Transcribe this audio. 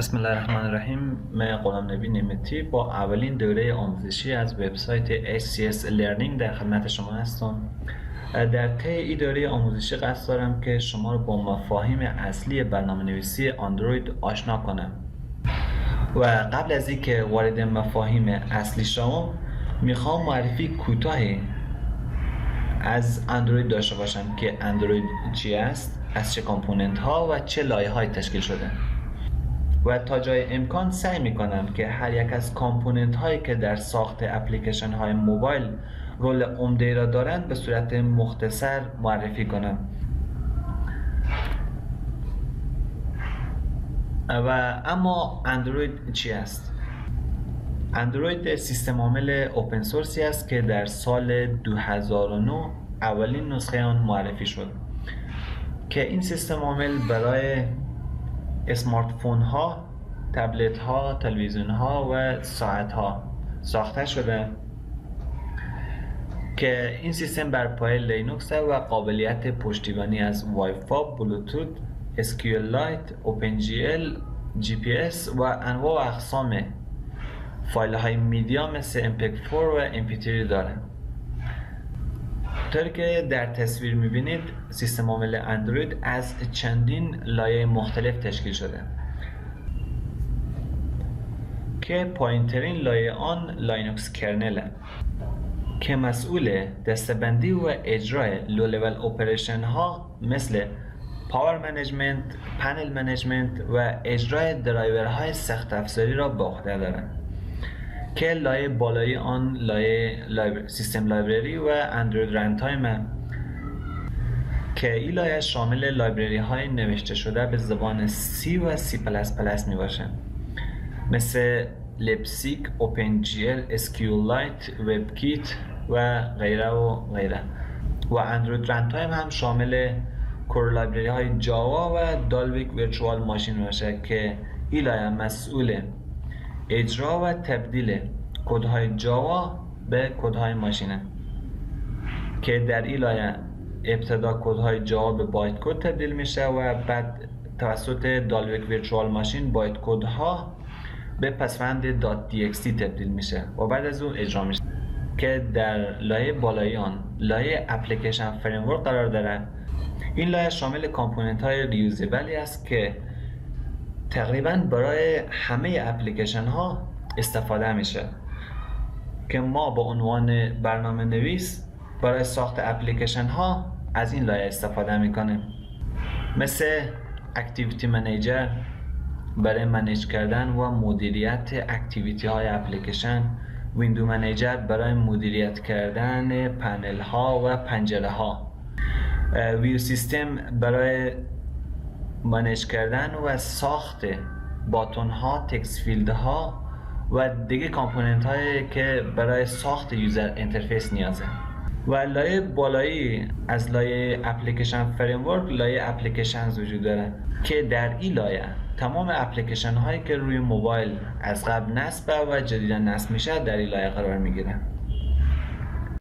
بسم الله الرحمن الرحیم. من غلام نبی نعمتی با اولین دوره آموزشی از وبسایت HCS Learning در خدمت شما هستم. در طی این دوره آموزشی قصد دارم که شما رو با مفاهیم اصلی برنامه‌نویسی اندروید آشنا کنم. و قبل از اینکه وارد مفاهیم اصلی شما میخوام معرفی کوتاهی از اندروید داشته باشم که اندروید چی است، از چه کامپوننت ها و چه لایه های تشکیل شده و تا جای امکان سعی میکنم که هر یک از کامپوننت هایی که در ساخت اپلیکیشن های موبایل رول عمده را دارند به صورت مختصر معرفی کنم. و اما اندروید چی است؟ اندروید سیستم عامل اوپن سورسی است که در سال 2009 اولین نسخه آن معرفی شد که این سیستم عامل برای اسمارت فون ها، تبلت ها، تلویزیون ها و ساعت ها ساخته شده که این سیستم بر پایه لینوکس و قابلیت پشتیبانی از وای فای، بلوتوث، SQLite، OpenGL، GPS و انواع و اقسام فایل های میدیا مثل MP4 و MP3 داره. طوری که در تصویر میبینید سیستم عامل اندروید از چندین لایه مختلف تشکیل شده که پایین‌ترین لایه آن لینوکس کرنل که مسئول دسته‌بندی و اجرای لو لول اپریشن ها مثل پاور منیجمنت، پنل منیجمنت و اجرای درایورهای سخت افزاری را به عهده دارند که لایه بالایی آن لایه سیستم لایبرری و اندروید رن تایم که این لایه شامل لایبرری های نوشته شده به زبان C و C++ می باشه مثل لپسیک، OpenGL، SQLite، WebKit و غیره و غیره. و اندروید رن تایم هم شامل کور لایبرری های جاوا و دالویک ورچوال ماشین باشه که این لایه مسئول اجرا و تبدیل کدهای جاوا به کدهای ماشینه که در این لایه ابتدا کدهای جاوا به بایت کد تبدیل میشه و بعد توسط دالویک ورچوال ماشین بایت کدها به پسوند .txt تبدیل میشه و بعد از اون اجرا میشه که در لایه بالایی آن لایه اپلیکیشن فریمورک قرار داره. این لایه شامل کامپوننت های ریوزبلی است که تقریبا برای همه اپلیکیشن ها استفاده میشه که ما با عنوان برنامه نویس برای ساخت اپلیکیشن ها از این لایه استفاده میکنیم مثل اکتیویتی منیجر برای منیج کردن و مدیریت اکتیویتی های اپلیکیشن، ویندو منیجر برای مدیریت کردن پنل ها و پنجره ها، ویو سیستم برای منیج کردن و ساخت باتون ها، تکست فیلد ها و دیگه کامپوننت هایی که برای ساخت یوزر اینترفیس نیازه. و لایه بالایی از لایه اپلیکیشن فریمورک لایه اپلیکیشنز وجود داره که در این لایه تمام اپلیکیشن هایی که روی موبایل از قبل نصب و جدیدا نصب میشه در این لایه قرار میگیره.